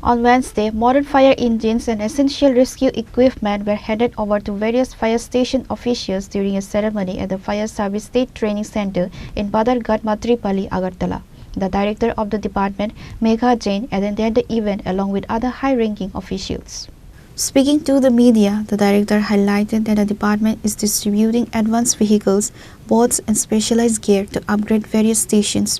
On Wednesday, modern fire engines and essential rescue equipment were handed over to various fire station officials during a ceremony at the Fire Service State Training Center in Badarghat, Matripalli, Agartala. The director of the department, Megha Jain, attended the event along with other high-ranking officials. Speaking to the media, the director highlighted that the department is distributing advanced vehicles, boats and specialized gear to upgrade various stations.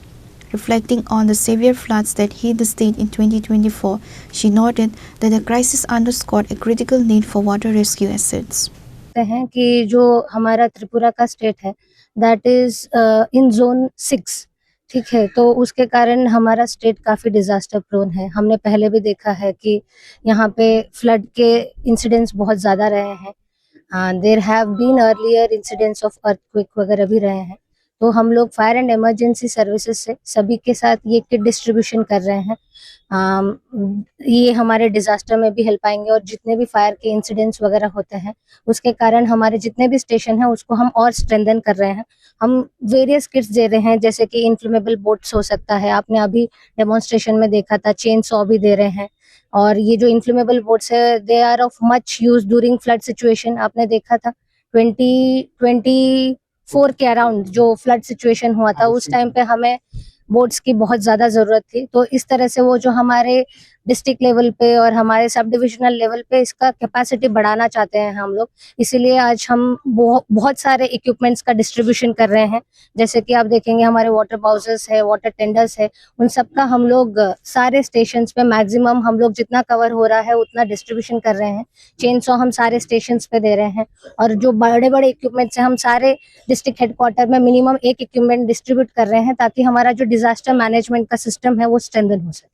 Reflecting on the severe floods that hit the state in 2024, she noted that the crisis underscored a critical need for water rescue assets. हैं कि जो हमारा त्रिपुरा का state है that is in zone 6, ठीक है, तो उसके कारण हमारा स्टेट काफ़ी डिज़ास्टर प्रोन है। हमने पहले भी देखा है कि यहाँ पे फ्लड के इंसिडेंट्स बहुत ज़्यादा रहे हैं। There have been earlier incidents of earthquake वगैरह भी रहे हैं। तो हम लोग फायर एंड इमरजेंसी सर्विसेज से सभी के साथ ये किट डिस्ट्रीब्यूशन कर रहे हैं। ये हमारे डिज़ास्टर में भी हेल्प आएंगे और जितने भी फायर के इंसिडेंट्स वगैरह होते हैं उसके कारण हमारे जितने भी स्टेशन हैं उसको हम और स्ट्रेंथन कर रहे हैं। हम वेरियस किट्स दे रहे हैं, जैसे कि इन्फ्लेमेबल बोट्स हो सकता है, आपने अभी डेमोन्स्ट्रेशन में देखा था, चेन सॉ भी दे रहे हैं। और ये जो इन्फ्लेमेबल बोट्स है they are of much use during flood situation. आपने देखा था 2024 के अराउंड जो फ्लड सिचुएशन हुआ था उस टाइम पे हमें बोट्स की बहुत ज़्यादा ज़रूरत थी। तो इस तरह से वो जो हमारे डिस्ट्रिक्ट लेवल पे और हमारे सब डिविजनल लेवल पे इसका कैपेसिटी बढ़ाना चाहते हैं हम लोग, इसीलिए आज हम बहुत सारे इक्विपमेंट्स का डिस्ट्रीब्यूशन कर रहे हैं। जैसे कि आप देखेंगे हमारे वाटर बाउसर्स है, वाटर टेंडर्स है, उन सब का हम लोग सारे स्टेशंस पे मैक्सिमम हम लोग जितना कवर हो रहा है उतना डिस्ट्रीब्यूशन कर रहे हैं। चेन सॉ हम सारे स्टेशंस पे दे रहे हैं और जो बड़े बड़े इक्विपमेंट्स हैं हम सारे डिस्ट्रिक्ट हेडक्वार्टर में मिनिमम एक इक्विपमेंट डिस्ट्रीब्यूट कर रहे हैं ताकि हमारा जो डिजास्टर मैनेजमेंट का सिस्टम है वो स्ट्रेंथन हो सके।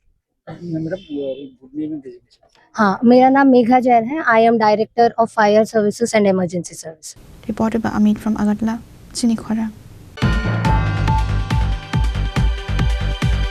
हाँ, मेरा नाम मेघा जैन है। I am director of fire services and emergency service. Reported by Amit from Agartala, Chinikhora.